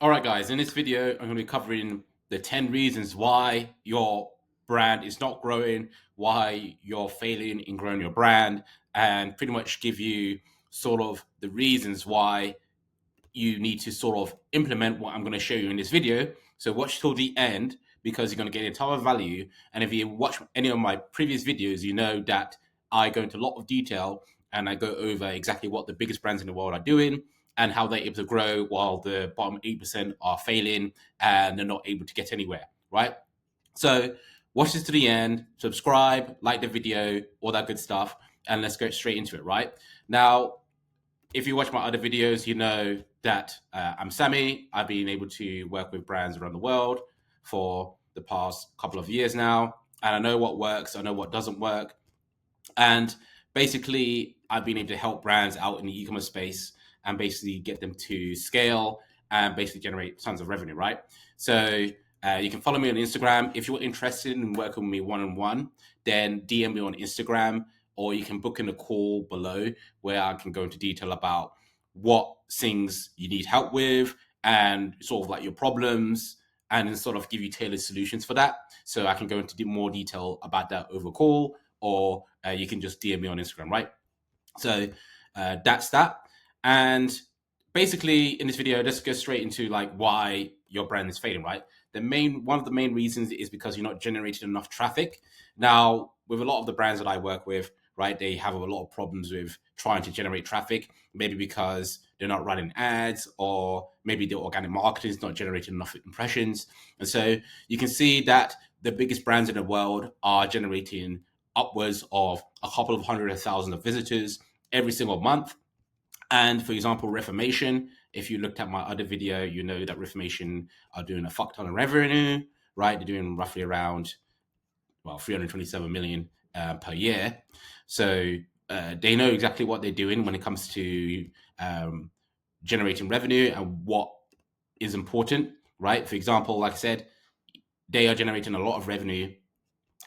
All right, guys, in this video, I'm going to be covering the 10 reasons why your brand is not growing, why you're failing in growing your brand, and pretty much give you sort of the reasons why you need to sort of implement what I'm going to show you in this video. So watch till the end because you're going to get a ton of value. And if you watch any of my previous videos, you know that I go into a lot of detail and I go over exactly what the biggest brands in the world are doing and how they're able to grow while the bottom 8% are failing and they're not able to get anywhere, right? So watch this to the end, subscribe, like the video, all that good stuff, and let's go straight into it, right? Now, if you watch my other videos, you know that I'm Sammy. I've been able to work with brands around the world for the past couple of years now. And I know what works, I know what doesn't work. And basically, I've been able to help brands out in the e-commerce space and basically get them to scale and basically generate tons of revenue, right? So you can follow me on Instagram. If you're interested in working with me one-on-one, then DM me on Instagram, or you can book in a call below where I can go into detail about what things you need help with and sort of like your problems and then sort of give you tailored solutions for that. So I can go into more detail about that over call, or you can just DM me on Instagram, right? So that's that. And basically in this video, let's go straight into like why your brand is failing, right? One of the main reasons is because you're not generating enough traffic. Now, with a lot of the brands that I work with, right, they have a lot of problems with trying to generate traffic, maybe because they're not running ads, or maybe the organic marketing is not generating enough impressions. And so you can see that the biggest brands in the world are generating upwards of a couple of hundred thousand of visitors every single month. And for example, Reformation, if you looked at my other video, you know that Reformation are doing a fuck ton of revenue, right? They're doing roughly around, 327 million per year. So they know exactly what they're doing when it comes to generating revenue and what is important, right? For example, like I said, they are generating a lot of revenue,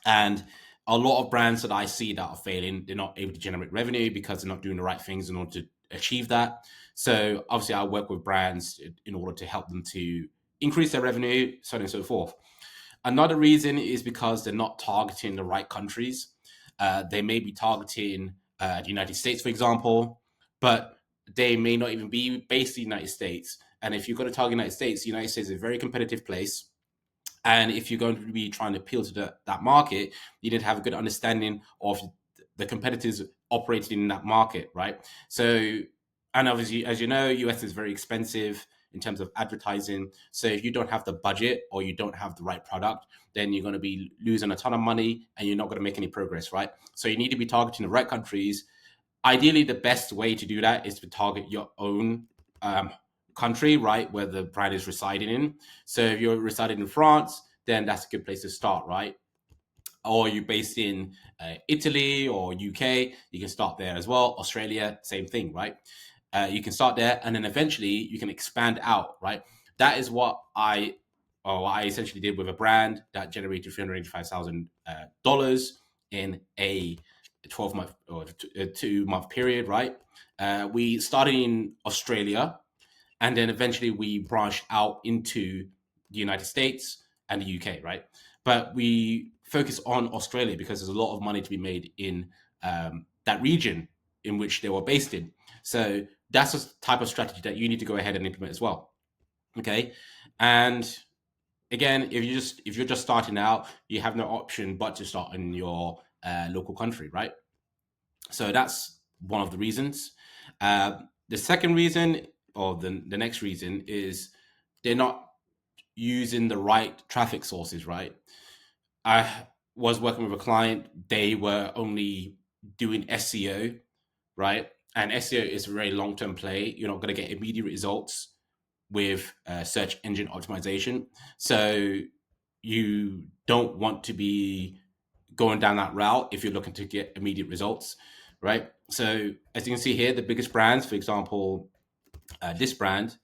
and a lot of brands that I see that are failing, they're not able to generate revenue because they're not doing the right things in order to achieve that. So obviously I work with brands in order to help them to increase their revenue, so on and so forth. Another reason is because they're not targeting the right countries. They may be targeting the United States, for example, but they may not even be based in the United States. And if you're going to target the United States is a very competitive place. And if you're going to be trying to appeal to that market, you need to have a good understanding of the competitors operating in that market, right? So, and obviously, as you know, US is very expensive in terms of advertising. So if you don't have the budget or you don't have the right product, then you're going to be losing a ton of money and you're not going to make any progress, right? So you need to be targeting the right countries. Ideally, the best way to do that is to target your own country, right, where the brand is residing in. So if you're residing in France, then that's a good place to start, right? Or you're based in Italy or UK, you can start there as well. Australia, same thing, right? You can start there, and then eventually you can expand out, right? That is what I essentially did with a brand that generated $385,000 in a 12-month or a 2-month period, right? We started in Australia, and then eventually we branched out into the United States and the UK, right? But we focus on Australia because there's a lot of money to be made in that region in which they were based in. So that's a type of strategy that you need to go ahead and implement as well. Okay, and again, if you're just starting out, you have no option but to start in your local country, right? So that's one of the reasons. The second reason, or the next reason, is they're not using the right traffic sources, right? I was working with a client, they were only doing SEO, right? And SEO is a very long term play. You're not going to get immediate results with search engine optimization. So you don't want to be going down that route if you're looking to get immediate results, right? So as you can see here, the biggest brands, for example, this brand,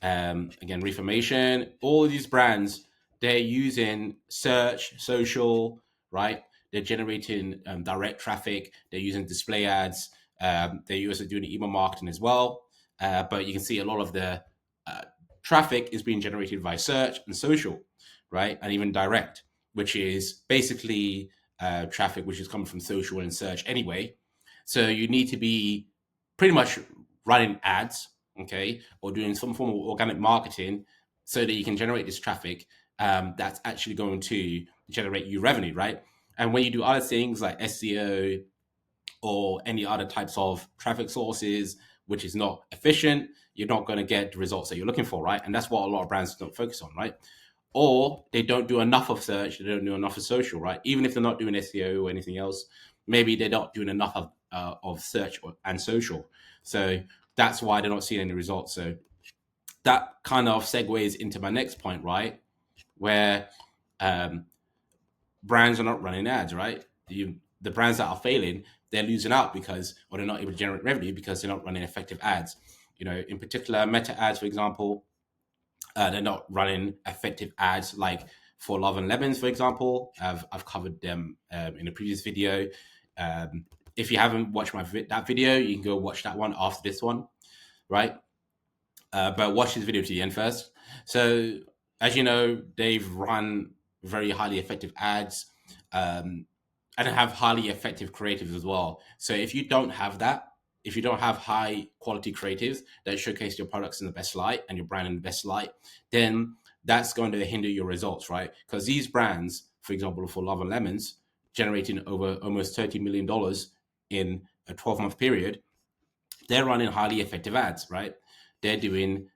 again, Reformation, all of these brands, they're using search, social, right? They're generating direct traffic. They're using display ads. They're also doing email marketing as well. But you can see a lot of the traffic is being generated via search and social, right? And even direct, which is basically traffic which is coming from social and search anyway. So you need to be pretty much running ads, okay, or doing some form of organic marketing so that you can generate this traffic that's actually going to generate you revenue, right? And when you do other things like SEO or any other types of traffic sources, which is not efficient, you're not going to get the results that you're looking for, right? And that's what a lot of brands don't focus on, right? Or they don't do enough of search, they don't do enough of social, right? Even if they're not doing SEO or anything else, maybe they're not doing enough of search and social. So that's why they're not seeing any results. So that kind of segues into my next point, right? Where brands are not running ads, right? The brands that are failing, they're losing out because, or they're not able to generate revenue because they're not running effective ads. You know, in particular, Meta ads, for example, they're not running effective ads like for Love and Lemons, for example. I've covered them in a previous video. If you haven't watched that video, you can go watch that one after this one, right? But watch this video to the end first. So, as you know, they've run very highly effective ads and have highly effective creatives as well. So, if you don't have that, if you don't have high quality creatives that showcase your products in the best light and your brand in the best light, then that's going to hinder your results, right? Because these brands, for example, for Love and Lemons, generating over almost $30 million in a 12-month period, they're running highly effective ads, right? They're doing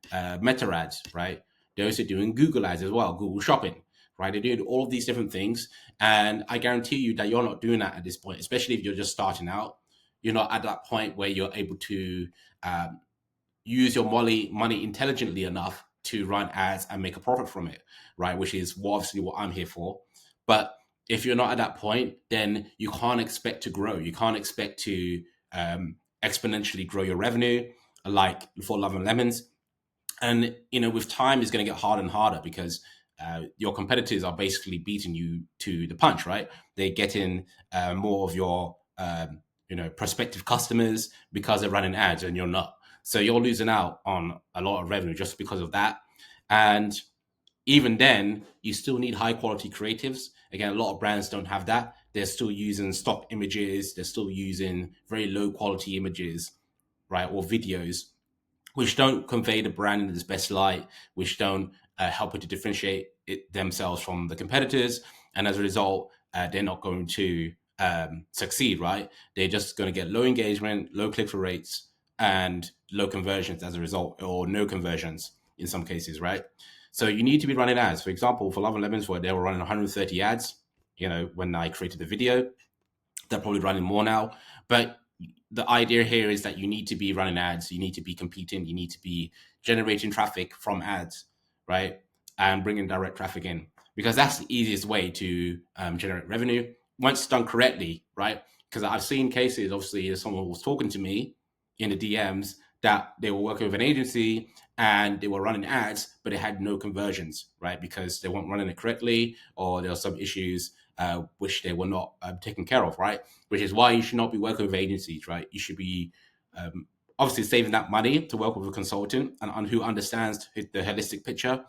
Meta ads, right? They're also doing Google ads as well, Google Shopping, right? They're doing all of these different things. And I guarantee you that you're not doing that at this point, especially if you're just starting out. You're not at that point where you're able to use your money intelligently enough to run ads and make a profit from it, right? Which is obviously what I'm here for. But if you're not at that point, then you can't expect to grow. You can't expect to exponentially grow your revenue like for Love and Lemons. And, you know, with time, it's going to get harder and harder because your competitors are basically beating you to the punch, right? They're getting more of your, prospective customers because they're running ads and you're not. So you're losing out on a lot of revenue just because of that. And even then, you still need high quality creatives. Again, a lot of brands don't have that. They're still using stock images. They're still using very low quality images, right? Or videos, which don't convey the brand in its best light, which don't help it to differentiate themselves from the competitors. And as a result, they're not going to succeed, right? They're just going to get low engagement, low click-through rates, and low conversions as a result, or no conversions in some cases, right? So you need to be running ads. For example, for Love and Lemons, where they were running 130 ads, you know, when I created the video, they're probably running more now. But the idea here is that you need to be running ads, you need to be competing, you need to be generating traffic from ads, right? And bringing direct traffic in, because that's the easiest way to generate revenue once it's done correctly, right? Because I've seen cases, obviously, someone was talking to me in the DMs that they were working with an agency and they were running ads, but it had no conversions, right? Because they weren't running it correctly, or there were some issues which they were not taken care of, right? Which is why you should not be working with agencies, right? You should be obviously saving that money to work with a consultant and who understands the holistic picture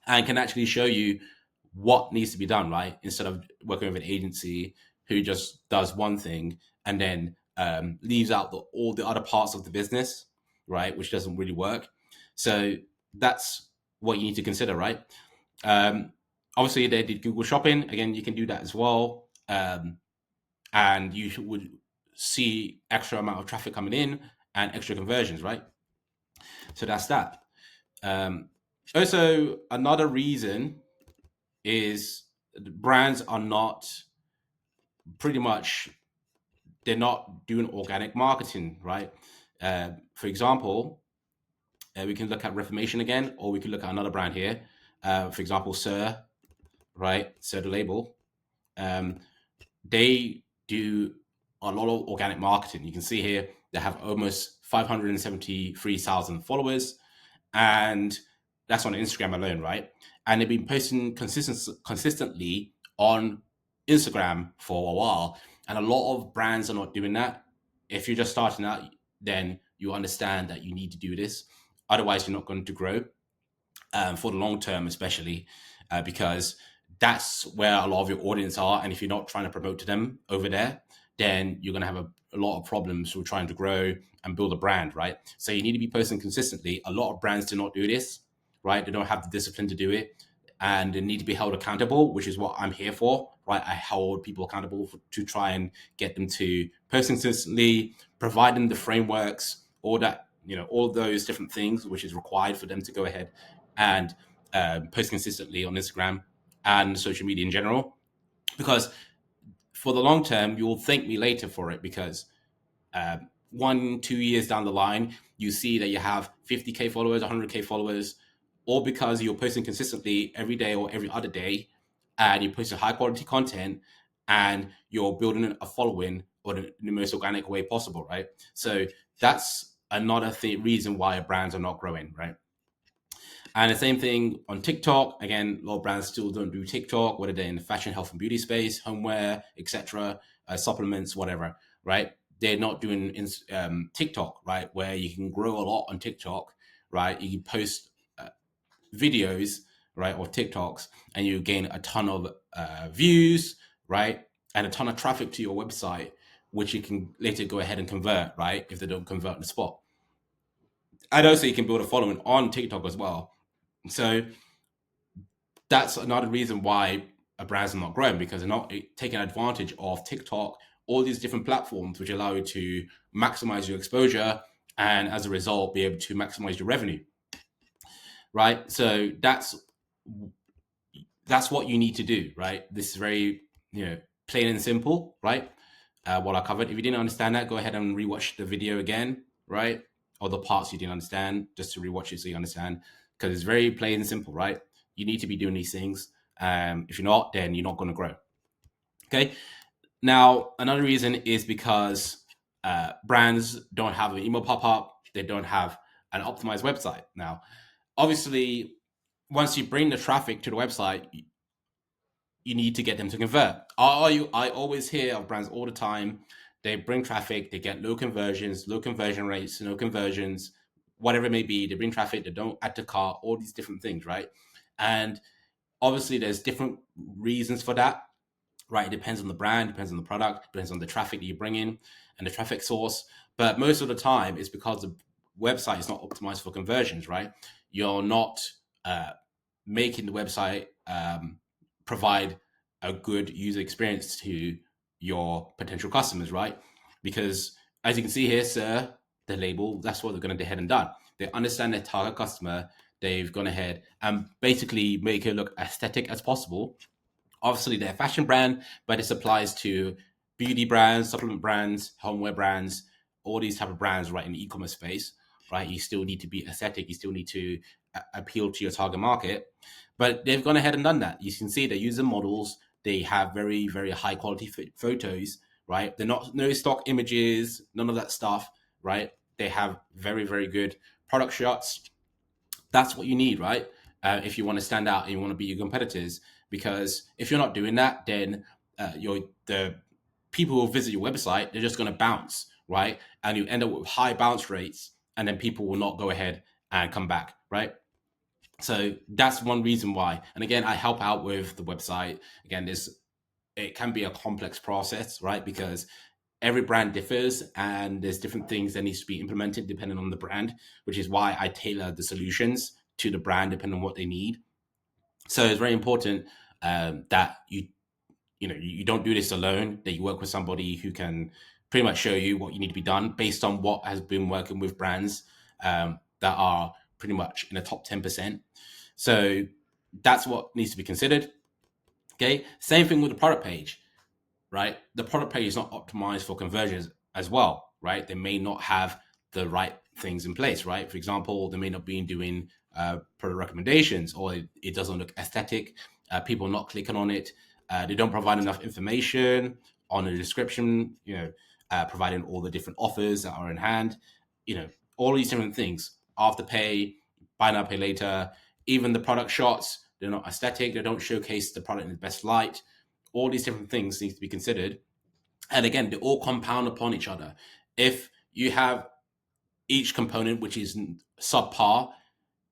and can actually show you what needs to be done, right? Instead of working with an agency who just does one thing and then leaves out all the other parts of the business, right? Which doesn't really work. So that's what you need to consider, right? Obviously, they did Google Shopping. Again, you can do that as well. And you would see extra amount of traffic coming in and extra conversions, right? So that's that. Also, another reason is brands are not pretty much, they're not doing organic marketing, right? For example, we can look at Reformation again, or we can look at another brand here. For example, Sir, right? Sir the label. They do a lot of organic marketing. You can see here they have almost 573,000 followers, and that's on Instagram alone, right? And they've been posting consistently on Instagram for a while, and a lot of brands are not doing that. If you're just starting out, then you understand that you need to do this. Otherwise, you're not going to grow. for the long term, especially because that's where a lot of your audience are. And if you're not trying to promote to them over there, then you're going to have a lot of problems with trying to grow and build a brand, right? So you need to be posting consistently. A lot of brands do not do this, right? They don't have the discipline to do it, and they need to be held accountable, which is what I'm here for, right? I hold people accountable to try and get them to post consistently, provide them the frameworks, all that, all those different things which is required for them to go ahead and post consistently on Instagram and social media in general. Because for the long term, you will thank me later for it, because 1-2 years down the line, you see that you have 50K followers, 100K followers, all because you're posting consistently every day or every other day, and you're posting high quality content, and you're building a following or in the most organic way possible, right? So that's another reason why brands are not growing, right? And the same thing on TikTok. Again, a lot of brands still don't do TikTok, whether they're in the fashion, health, and beauty space, homeware, etc., supplements, whatever, right? They're not doing TikTok, right? Where you can grow a lot on TikTok, right? You can post videos, right, or TikToks, and you gain a ton of views, right, and a ton of traffic to your website, which you can later go ahead and convert, right, if they don't convert on the spot. And also, you can build a following on TikTok as well. So that's another reason why a brand's not growing, because they're not taking advantage of TikTok, all these different platforms which allow you to maximize your exposure, and as a result, be able to maximize your revenue. Right? So that's what you need to do, right? This is very, plain and simple, right? What I covered. If you didn't understand that, go ahead and rewatch the video again, right? Or the parts you didn't understand, just to rewatch it so you understand, because it's very plain and simple, right? You need to be doing these things. If you're not, then you're not going to grow. Okay. Now, another reason is because brands don't have an email pop-up. They don't have an optimized website. Now, obviously, once you bring the traffic to the website, you need to get them to convert. I always hear of brands all the time. They bring traffic, they get low conversions, low conversion rates, no conversions, whatever it may be. They bring traffic, they don't add to cart, all these different things, right? And obviously, there's different reasons for that, right? It depends on the brand, depends on the product, depends on the traffic that you bring in and the traffic source. But most of the time, it's because the website is not optimized for conversions, right? You're not making the website provide a good user experience to your potential customers, right? Because as you can see here, sir, the label, that's what they're going to go ahead and done. They understand their target customer. They've gone ahead and basically make it look aesthetic as possible. Obviously, they're a fashion brand, but this applies to beauty brands, supplement brands, homeware brands, all these type of brands, right, in the e-commerce space, right? You still need to be aesthetic. You still need to appeal to your target market. But they've gone ahead and done that. You can see they use the models. They have very, very high quality photos, right? They're not no stock images, none of that stuff, right? They have very, very good product shots. That's what you need, right? If you want to stand out and you want to beat your competitors. Because if you're not doing that, then the people who visit your website, they're just going to bounce, right? And you end up with high bounce rates, and then people will not go ahead and come back, right? So that's one reason why. And again, I help out with the website. Again, it can be a complex process, right? Because every brand differs and there's different things that needs to be implemented depending on the brand, which is why I tailor the solutions to the brand depending on what they need. So it's very important that you don't do this alone, that you work with somebody who can pretty much show you what you need to be done based on what has been working with brands that are pretty much in the top 10%. So that's what needs to be considered. Okay. Same thing with the product page, right? The product page is not optimized for conversions as well, right? They may not have the right things in place, right? For example, they may not be doing product recommendations, or it doesn't look aesthetic. People are not clicking on it. They don't provide enough information on the description, providing all the different offers that are in hand, all these different things. Afterpay, buy now, pay later, even the product shots, they're not aesthetic. They don't showcase the product in the best light. All these different things need to be considered. And again, they all compound upon each other. If you have each component which is subpar,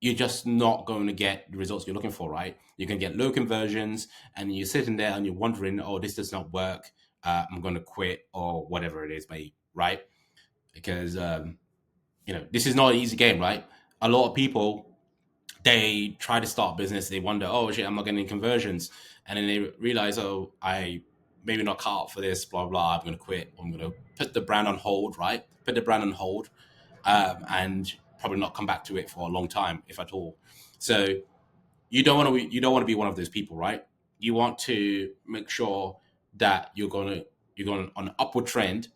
you're just not going to get the results you're looking for, right? You can get low conversions, and you're sitting there and you're wondering, oh, this does not work. I'm going to quit or whatever it is, mate, right? Because this is not an easy game, right? A lot of people, they try to start a business, they wonder, oh shit, I'm not getting any conversions, and then they realize, oh, I maybe not cut out for this, blah blah. I'm going to quit. I'm going to put the brand on hold, right? Put the brand on hold, and probably not come back to it for a long time, if at all. So you don't want to be one of those people, right? You want to make sure that you're going on an upward trend,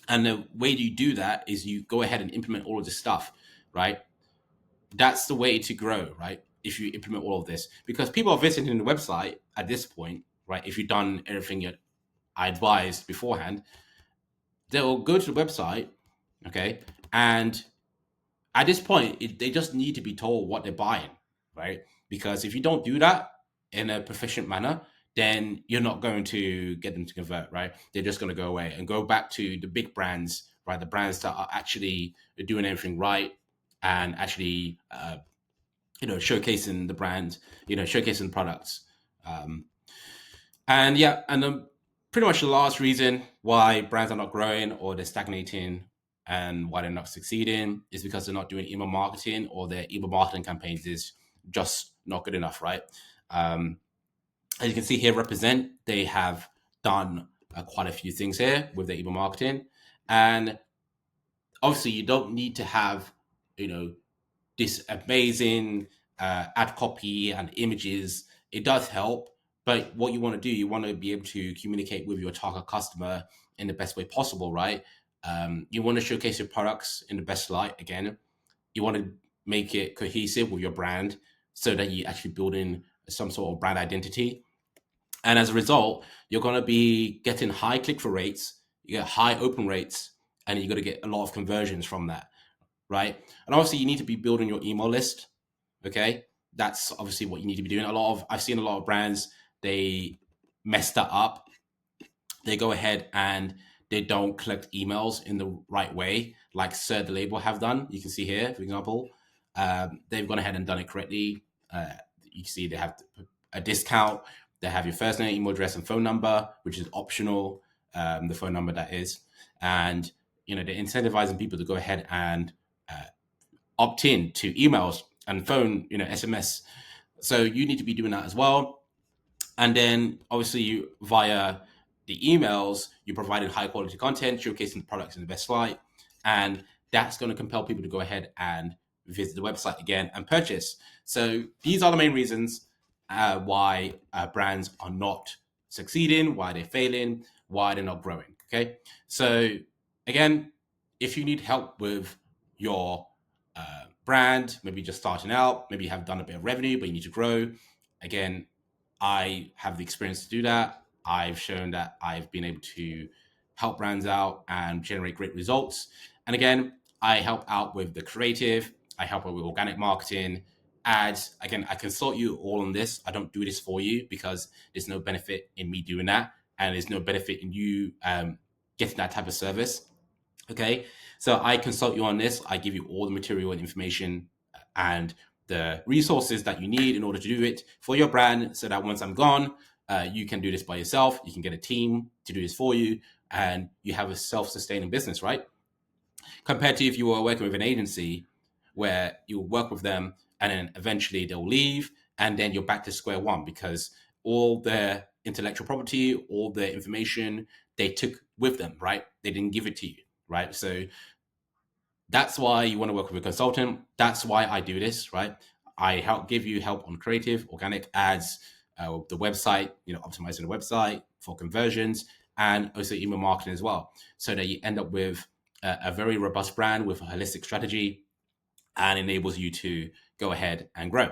and the way you do that is you go ahead and implement all of this stuff, right? That's the way to grow, right? If you implement all of this, because people are visiting the website at this point, right? If you've done everything I advised beforehand, they'll go to the website, okay, and at this point, they just need to be told what they're buying, right? Because if you don't do that in a proficient manner, then you're not going to get them to convert, right? They're just going to go away and go back to the big brands, right? The brands that are actually doing everything right and actually, showcasing the brand, showcasing products. Um, and yeah, and pretty much the last reason why brands are not growing or they're stagnating and why they're not succeeding is because they're not doing email marketing, or their email marketing campaigns is just not good enough, right? As you can see here, Represent, they have done quite a few things here with their email marketing. And obviously, you don't need to have, this amazing ad copy and images. It does help, but what you want to do, you want to be able to communicate with your target customer in the best way possible, right? You want to showcase your products in the best light. Again, you want to make it cohesive with your brand so that you actually build in some sort of brand identity. And as a result, you're going to be getting high click-through rates, you get high open rates, and you're going to get a lot of conversions from that, right? And obviously, you need to be building your email list. Okay, that's obviously what you need to be doing. I've seen a lot of brands, they mess that up. They go ahead and they don't collect emails in the right way, like Sir the Label have done. You can see here, for example, they've gone ahead and done it correctly. You can see they have a discount. They have your first name, email address, and phone number, which is optional. The phone number, that is, and they're incentivizing people to go ahead and opt in to emails and phone, SMS. So you need to be doing that as well. And then obviously via the emails, you're providing high quality content, showcasing the products in the best light. And that's going to compel people to go ahead and visit the website again and purchase. So these are the main reasons why brands are not succeeding, why they're failing, why they're not growing. Okay. So again, if you need help with your brand, maybe just starting out, maybe you have done a bit of revenue, but you need to grow. Again, I have the experience to do that. I've shown that I've been able to help brands out and generate great results. And again, I help out with the creative, I help out with organic marketing, ads. Again, I consult you all on this. I don't do this for you because there's no benefit in me doing that. And there's no benefit in you getting that type of service. Okay. So I consult you on this. I give you all the material and information and the resources that you need in order to do it for your brand, so that once I'm gone, you can do this by yourself. You can get a team to do this for you, and you have a self-sustaining business, right? Compared to if you were working with an agency where you work with them and then eventually they'll leave, and then you're back to square one because all their intellectual property, all their information, they took with them, right? They didn't give it to you, right? So that's why you want to work with a consultant. That's why I do this, right? I give you help on creative, organic ads, the website, optimizing the website for conversions, and also email marketing as well, so that you end up with a very robust brand with a holistic strategy and enables you to go ahead and grow.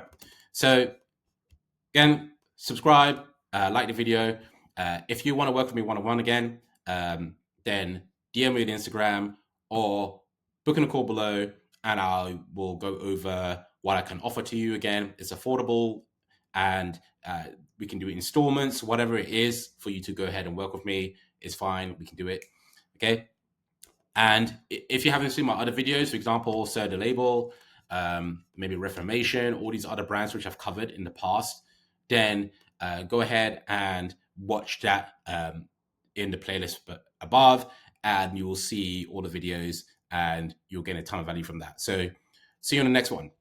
So again, subscribe, like the video. If you want to work with me one-on-one again, then DM me on Instagram or book in a call below, and I will go over what I can offer to you. Again, it's affordable, and we can do installments, whatever it is for you to go ahead and work with me. It's fine. We can do it. Okay. And if you haven't seen my other videos, for example, Sir the Label, maybe Reformation, all these other brands which I've covered in the past, then go ahead and watch that in the playlist above, and you will see all the videos and you'll get a ton of value from that. So see you on the next one.